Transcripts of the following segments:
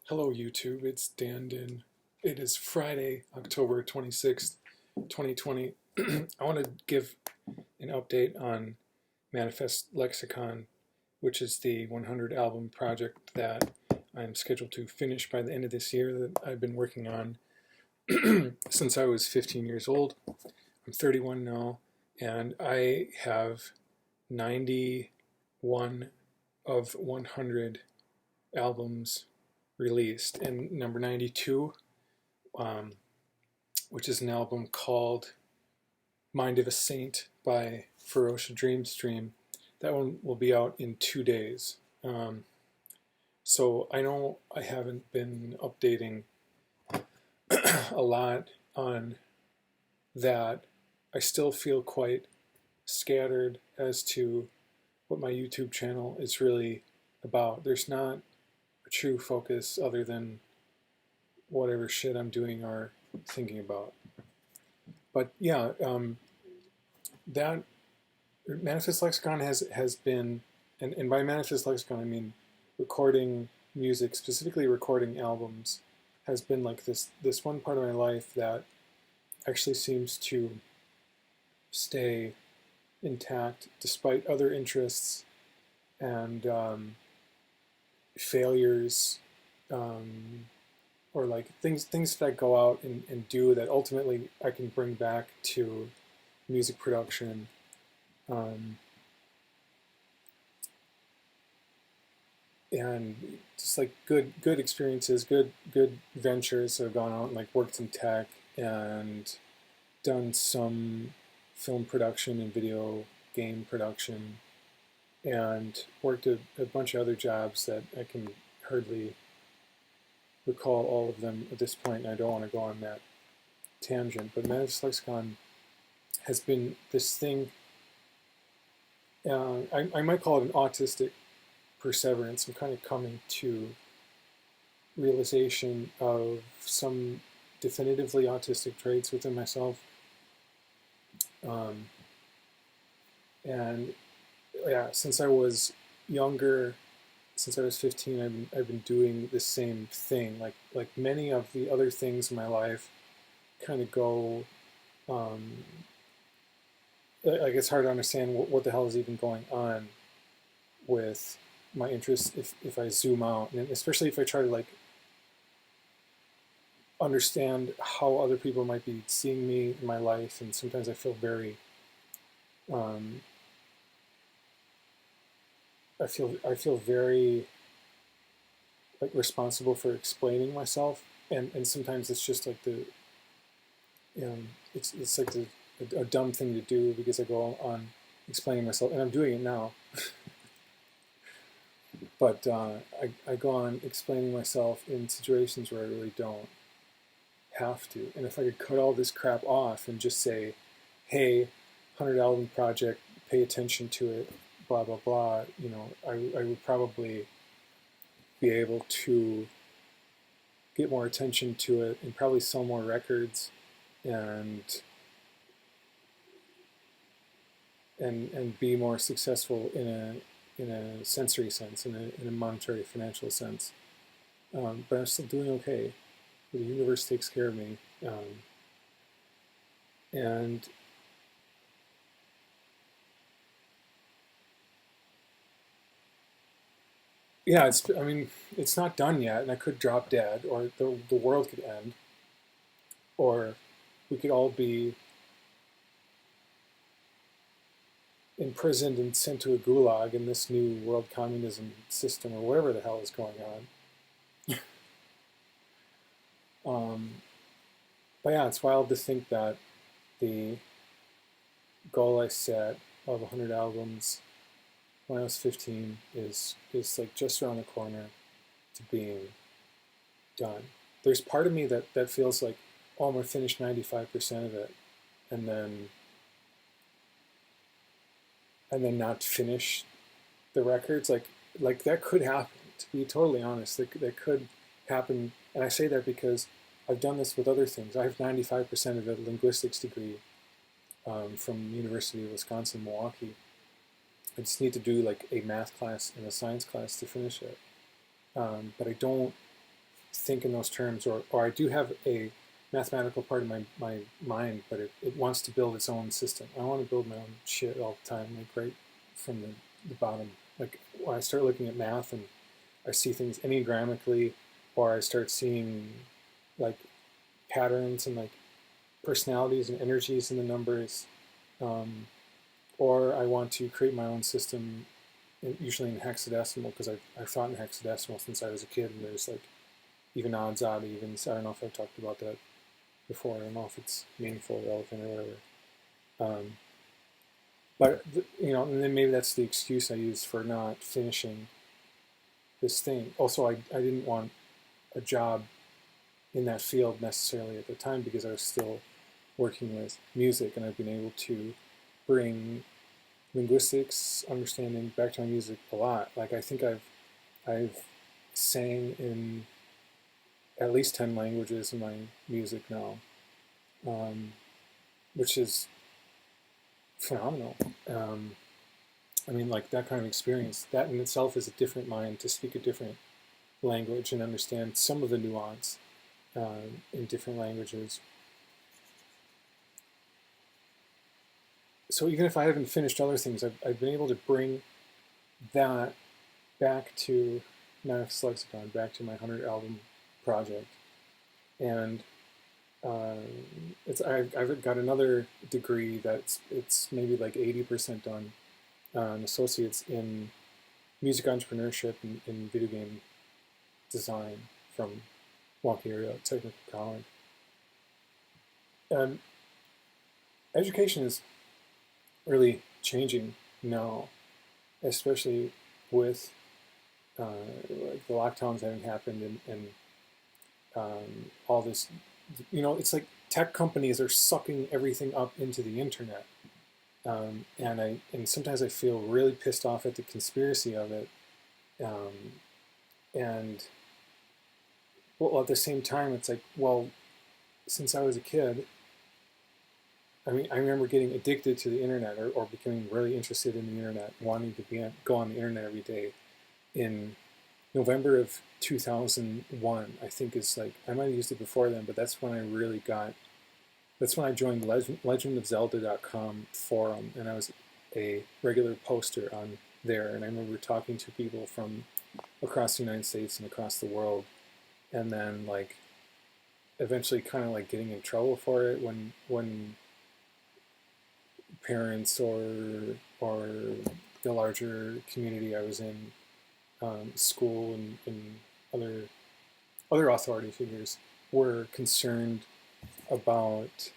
Hello YouTube, it's Dandin. It is Friday, October 26th, 2020. I want to give an update on Manifest Lexicon, which is the 100 album project that I'm scheduled to finish by the end of this year that I've been working on since I was 15 years old. I'm 31 now, and I have 91 of 100 albums released, and number 92, which is an album called Mind of a Saint by Ferocious Dreamstream. That one will be out in 2 days. So I know I haven't been updating a lot on that. I still feel quite scattered as to what my YouTube channel is really about. There's not a true focus other than whatever shit I'm doing or thinking about. But yeah, that Manifest Lexicon has been, and by Manifest Lexicon I mean recording music, specifically recording albums, has been like this one part of my life that actually seems to stay intact despite other interests and failures, or like things that I go out and do that ultimately I can bring back to music production. And just like good experiences, good ventures. I've gone out and like worked in tech and done some film production and video game production, and worked a bunch of other jobs that I can hardly recall all of them at this point, and I don't want to go on that tangent. But Manifest Lexicon has been this thing, I might call it an autistic perseverance. I'm kind of coming to realization of some definitively autistic traits within myself. And yeah, since I was younger, since I was 15, I've been doing the same thing. Like many of the other things in my life, kind of go. Like it's hard to understand what the hell is even going on with my interests if I zoom out, and especially if I try to like understand how other people might be seeing me in my life. And sometimes I feel very I feel very like responsible for explaining myself, and sometimes it's just like it's like a dumb thing to do because I go on explaining myself, and I'm doing it now. But I go on explaining myself in situations where I really don't have to. And if I could cut all this crap off and just say, hey, 100 album project, pay attention to it, blah, blah, blah, I would probably be able to get more attention to it and probably sell more records and be more successful in a sensory sense, in a monetary financial sense. But I'm still doing okay. The universe takes care of me. And yeah, it's not done yet, and I could drop dead, or the world could end, or we could all be imprisoned and sent to a gulag in this new world communism system, or whatever the hell is going on. But yeah, it's wild to think that the goal I set of 100 albums when I was 15 is like just around the corner to being done. There's part of me that feels like, oh, I'm gonna finish 95% of it, and then not finish the records. Like that could happen. To be totally honest, that could happen. And I say that because I've done this with other things. I have 95% of a linguistics degree from University of Wisconsin-Milwaukee. I just need to do like a math class and a science class to finish it. But I don't think in those terms, or I do have a mathematical part of my mind, but it wants to build its own system. I want to build my own shit all the time, like right from the bottom. Like when I start looking at math and I see things enneagrammically, or I start seeing like patterns and like personalities and energies in the numbers, or I want to create my own system, usually in hexadecimal, because I've thought in hexadecimal since I was a kid, and there's like even odds, odd evens. I don't know if I've talked about that before. I don't know if it's meaningful, relevant, or whatever. But and then maybe that's the excuse I use for not finishing this thing. Also, I didn't want a job in that field necessarily at the time, because I was still working with music, and I've been able to bring linguistics understanding back to my music a lot. Like I think I've sang in at least 10 languages in my music now, which is phenomenal. I mean, like that kind of experience, that in itself is a different mind, to speak a different language and understand some of the nuance in different languages. So even if I haven't finished other things, I've been able to bring that back to Manifest Lexicon, back to my 100 album project. And I've got another degree it's maybe like 80% done, an associate's in music entrepreneurship and in video game design from Walker Area Technical College. And education is really changing now, especially with like the lockdowns having happened, and all this, it's like tech companies are sucking everything up into the internet, and sometimes I feel really pissed off at the conspiracy of it, and well, at the same time, it's like, well, since I was a kid, I mean, I remember getting addicted to the internet, or becoming really interested in the internet, wanting to go on the internet every day. In November of 2001, I think is like, I might have used it before then, but that's when I joined legendofzelda.com forum, and I was a regular poster on there, and I remember talking to people from across the United States and across the world, and then like eventually kind of like getting in trouble for it when parents or the larger community I was in, school and other authority figures, were concerned about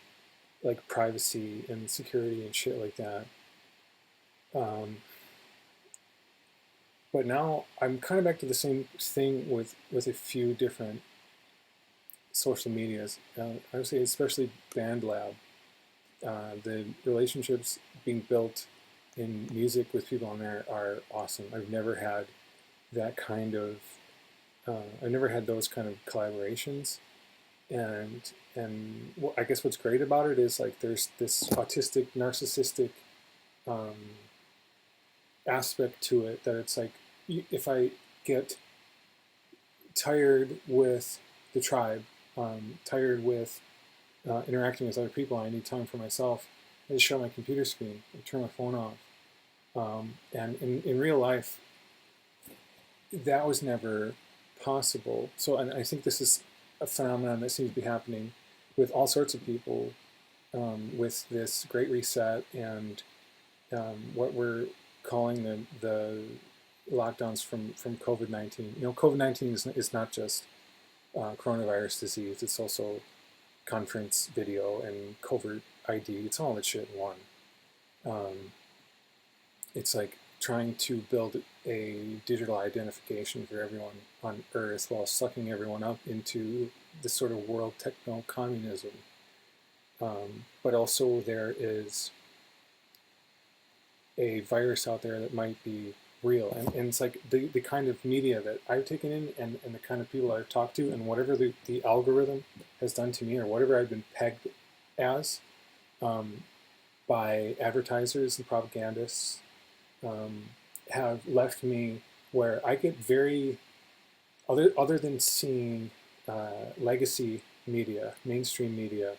like privacy and security and shit like that. But now I'm kind of back to the same thing with a few different social medias. I would say especially BandLab. The relationships being built in music with people on there are awesome. I've never had that kind of, I've never had those kind of collaborations, and well, I guess what's great about it is like there's this autistic, narcissistic aspect to it, that it's like, if I get tired with the tribe, tired with interacting with other people, I need time for myself, I just shut my computer screen and turn my phone off. And in real life, that was never possible. So, and I think this is a phenomenon that seems to be happening with all sorts of people, with this Great Reset and what we're calling the lockdowns from COVID-19. COVID-19 is not just coronavirus disease. It's also conference video and covert ID. It's all that shit in one. It's like trying to build a digital identification for everyone on Earth while sucking everyone up into this sort of world techno-communism. But also there is a virus out there that might be real. And it's like the kind of media that I've taken in, and the kind of people I've talked to, and whatever the algorithm has done to me, or whatever I've been pegged as by advertisers and propagandists, have left me where I get very, other than seeing legacy media, mainstream media,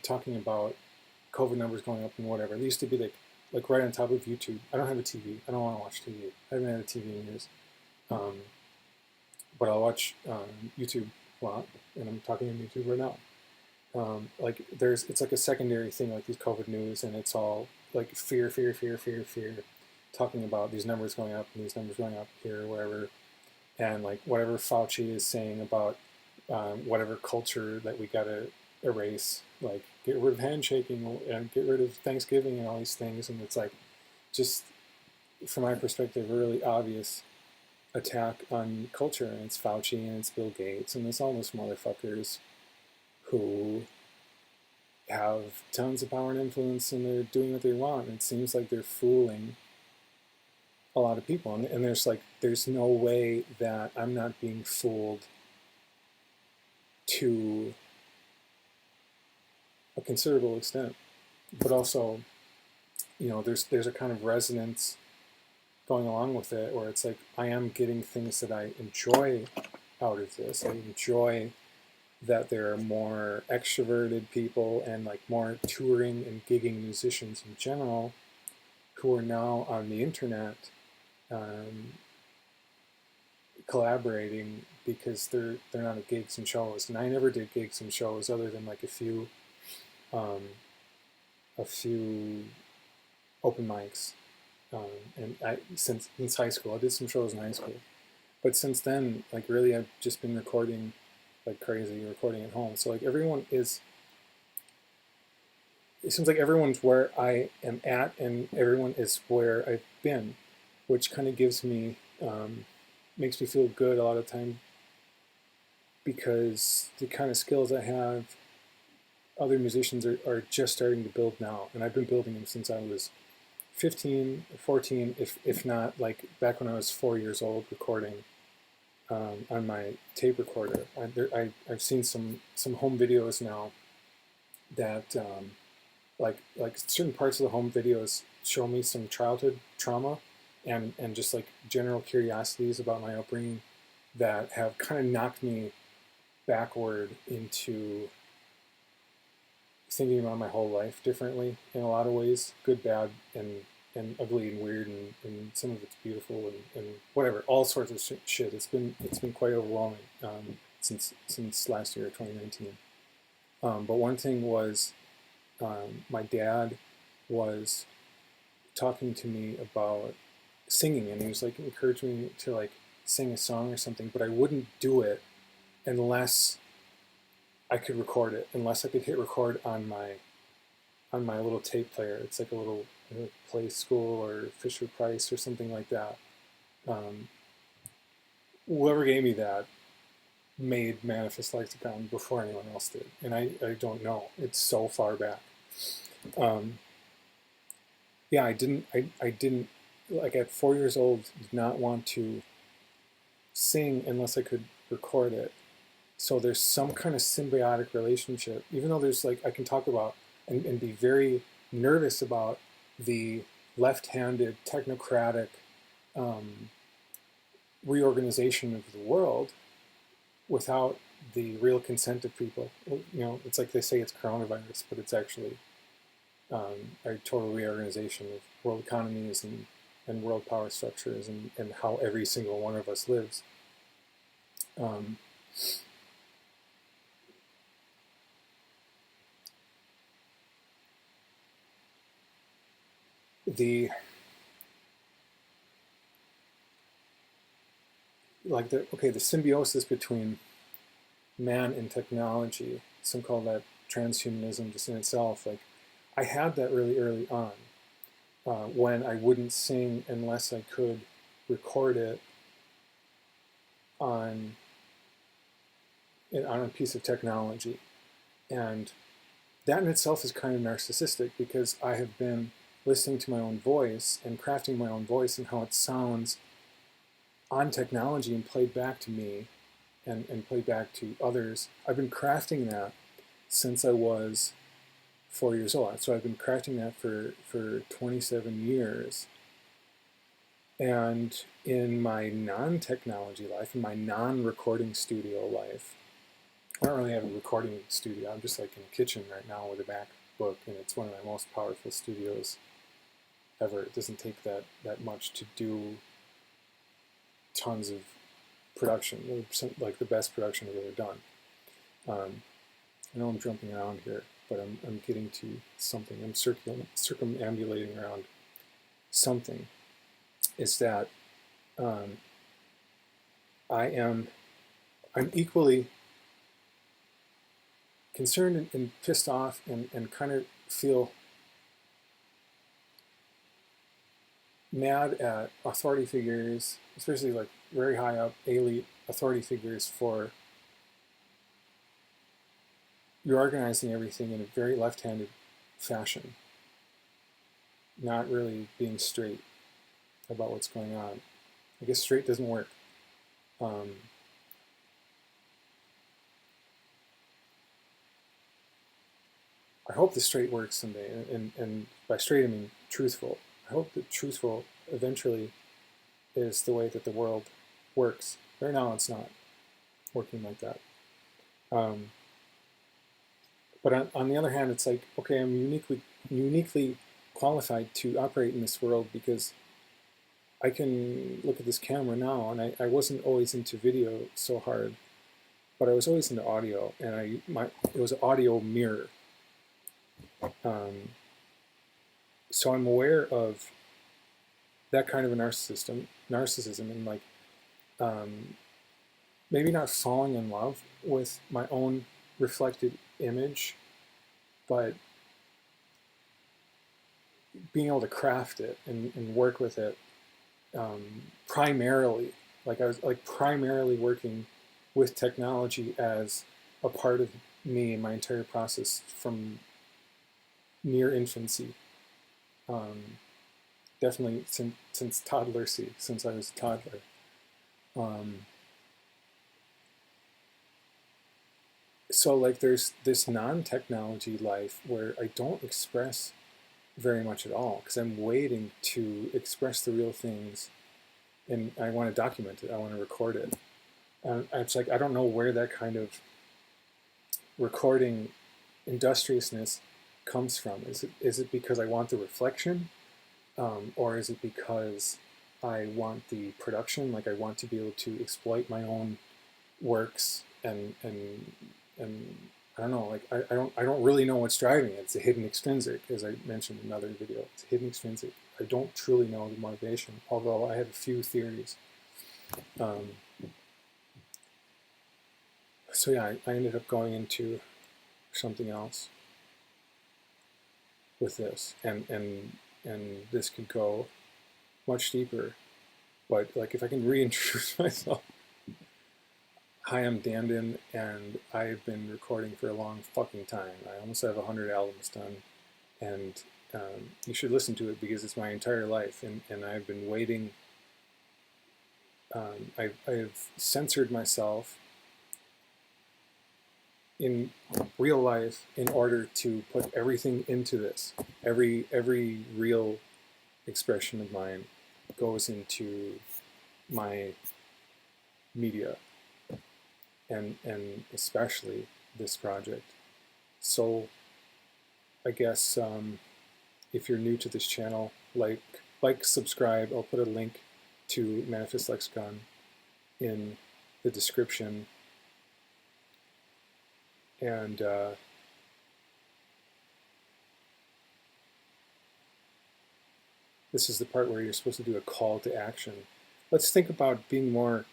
talking about COVID numbers going up and whatever. They used to be like right on top of YouTube. I don't have a TV. I don't want to watch TV. I haven't had a TV in years. But I'll watch YouTube a lot, and I'm talking on YouTube right now. Like it's like a secondary thing, like these COVID news, and it's all like fear, talking about these numbers going up and these numbers going up here, wherever, and like whatever Fauci is saying about whatever culture that we gotta erase, like get rid of handshaking and get rid of Thanksgiving and all these things, and it's like just from my perspective, a really obvious attack on culture, and it's Fauci and it's Bill Gates and it's all those motherfuckers who have tons of power and influence, and they're doing what they want. And it seems like they're fooling a lot of people, and there's no way that I'm not being fooled to a considerable extent. But also, there's a kind of resonance going along with it, where it's like I am getting things that I enjoy out of this. I enjoy that there are more extroverted people and like more touring and gigging musicians in general who are now on the internet collaborating because they're not at gigs and shows. And I never did gigs and shows other than like a few open mics. And since high school, I did some shows in high school, but since then, like really, I've just been recording like crazy, recording at home. So like it seems like everyone's where I am at, and everyone is where I've been, which kind of gives me, makes me feel good a lot of time, because the kind of skills I have, other musicians are just starting to build now, and I've been building them since I was 15, 14, if not like back when I was 4 years old, recording on my tape recorder. I've seen some home videos now that like certain parts of the home videos show me some childhood trauma and just like general curiosities about my upbringing that have kind of knocked me backward into thinking about my whole life differently in a lot of ways, good, bad, and ugly and weird, and some of it's beautiful and whatever, all sorts of shit. It's been quite overwhelming since last year, 2019. But one thing was, my dad was talking to me about singing, and he was like encouraging me to like sing a song or something, but I wouldn't do it unless I could record it, unless I could hit record on my little tape player. It's like a little Playskool or Fisher Price or something like that. Whoever gave me that made Manifest Lexicon before anyone else did, and I don't know. It's so far back. Yeah, I didn't like at 4 years old did not want to sing unless I could record it. So there's some kind of symbiotic relationship, even though there's like, I can talk about and be very nervous about the left-handed technocratic reorganization of the world without the real consent of people. It's like they say it's coronavirus, but it's actually a total reorganization of world economies and world power structures and how every single one of us lives. The symbiosis between man and technology, some call that transhumanism just in itself. Like, I had that really early on, when I wouldn't sing unless I could record it on a piece of technology. And that in itself is kind of narcissistic, because I have been listening to my own voice and crafting my own voice and how it sounds on technology and played back to me and played back to others. I've been crafting that since I was 4 years old. So I've been crafting that for 27 years. And in my non-technology life, in my non-recording studio life, I don't really have a recording studio. I'm just like in the kitchen right now with a MacBook, and it's one of my most powerful studios ever. It doesn't take that much to do tons of production, like the best production I've ever done. I know I'm jumping around here, but I'm getting to something. I'm circumambulating around something. Is that I'm equally concerned and pissed off and kind of feel mad at authority figures, especially like very high up elite authority figures, for you're organizing everything in a very left-handed fashion, not really being straight about what's going on. I guess straight doesn't work. I hope the straight works someday, and by straight I mean truthful. I hope that truthful eventually is the way that the world works. Right now it's not working like that. But on the other hand, it's like, okay, I'm uniquely qualified to operate in this world because I can look at this camera now, and I wasn't always into video so hard, but I was always into audio, and it was an audio mirror. So I'm aware of that kind of a narcissism, and like maybe not falling in love with my own reflected image, but being able to craft it and work with it primarily. Like I was like primarily working with technology as a part of me in my entire process from near infancy. Definitely since toddlercy, since I was a toddler. So like there's this non-technology life where I don't express very much at all because I'm waiting to express the real things, and I want to document it. I want to record it. It's like I don't know where that kind of recording industriousness comes from. Is it because I want the reflection, or is it because I want the production? Like I want to be able to exploit my own works and I don't know. Like I don't really know what's driving it. It's a hidden extrinsic, as I mentioned in another video. It's a hidden extrinsic. I don't truly know the motivation, although I have a few theories. So yeah, I ended up going into something else with this, and this could go much deeper. But like, if I can reintroduce myself, hi, I'm Dandin, and I've been recording for a long fucking time. I almost have 100 albums done, and you should listen to it because it's my entire life, and I've been waiting. I've censored myself in real life in order to put everything into this. Every real expression of mine goes into my media, and especially this project. So I guess if you're new to this channel, like, subscribe. I'll put a link to Manifest Lexicon in the description. And this is the part where you're supposed to do a call to action. Let's think about being more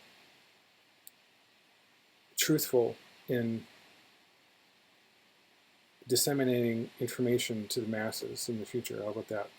truthful in disseminating information to the masses in the future. How about that?